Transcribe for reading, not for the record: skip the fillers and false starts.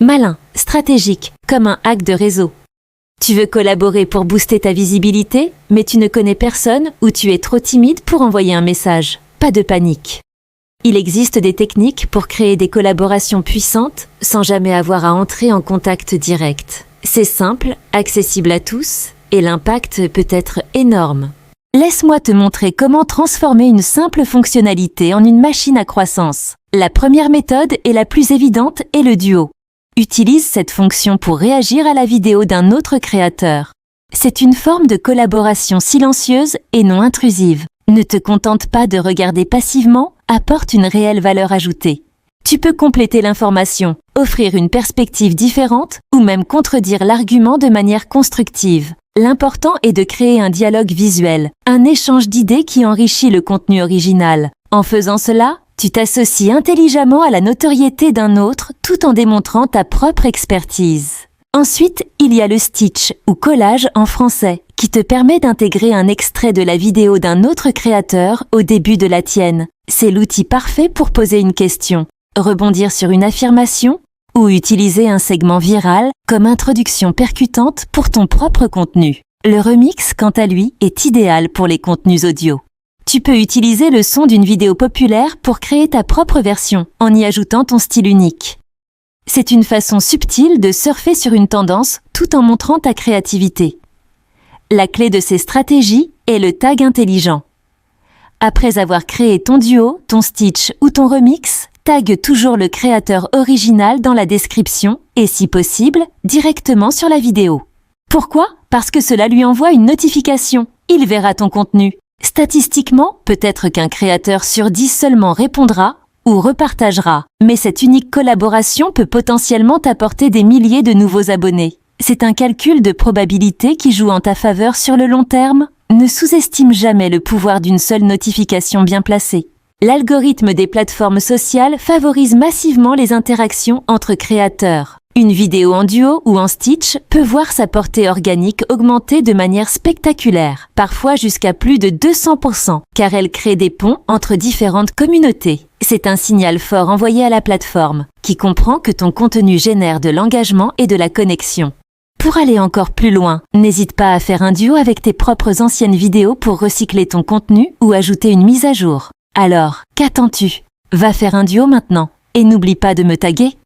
Malin, stratégique, comme un hack de réseau. Tu veux collaborer pour booster ta visibilité, mais tu ne connais personne ou tu es trop timide pour envoyer un message. Pas de panique. Il existe des techniques pour créer des collaborations puissantes sans jamais avoir à entrer en contact direct. C'est simple, accessible à tous, et l'impact peut être énorme. Laisse-moi te montrer comment transformer une simple fonctionnalité en une machine à croissance. La première méthode et la plus évidente est le duo. Utilise cette fonction pour réagir à la vidéo d'un autre créateur. C'est une forme de collaboration silencieuse et non intrusive. Ne te contente pas de regarder passivement, apporte une réelle valeur ajoutée. Tu peux compléter l'information, offrir une perspective différente ou même contredire l'argument de manière constructive. L'important est de créer un dialogue visuel, un échange d'idées qui enrichit le contenu original. En faisant cela, tu t'associes intelligemment à la notoriété d'un autre tout en démontrant ta propre expertise. Ensuite, il y a le stitch ou collage en français qui te permet d'intégrer un extrait de la vidéo d'un autre créateur au début de la tienne. C'est l'outil parfait pour poser une question, rebondir sur une affirmation ou utiliser un segment viral comme introduction percutante pour ton propre contenu. Le remix, quant à lui, est idéal pour les contenus audio. Tu peux utiliser le son d'une vidéo populaire pour créer ta propre version en y ajoutant ton style unique. C'est une façon subtile de surfer sur une tendance tout en montrant ta créativité. La clé de ces stratégies est le tag intelligent. Après avoir créé ton duo, ton stitch ou ton remix, tag toujours le créateur original dans la description et, si possible, directement sur la vidéo. Pourquoi ? Parce que cela lui envoie une notification. Il verra ton contenu. Statistiquement, peut-être qu'un créateur sur 10 seulement répondra ou repartagera, mais cette unique collaboration peut potentiellement t'apporter des milliers de nouveaux abonnés. C'est un calcul de probabilité qui joue en ta faveur sur le long terme. Ne sous-estime jamais le pouvoir d'une seule notification bien placée. L'algorithme des plateformes sociales favorise massivement les interactions entre créateurs. Une vidéo en duo ou en stitch peut voir sa portée organique augmenter de manière spectaculaire, parfois jusqu'à plus de 200%, car elle crée des ponts entre différentes communautés. C'est un signal fort envoyé à la plateforme, qui comprend que ton contenu génère de l'engagement et de la connexion. Pour aller encore plus loin, n'hésite pas à faire un duo avec tes propres anciennes vidéos pour recycler ton contenu ou ajouter une mise à jour. Alors, qu'attends-tu ? Va faire un duo maintenant et n'oublie pas de me taguer.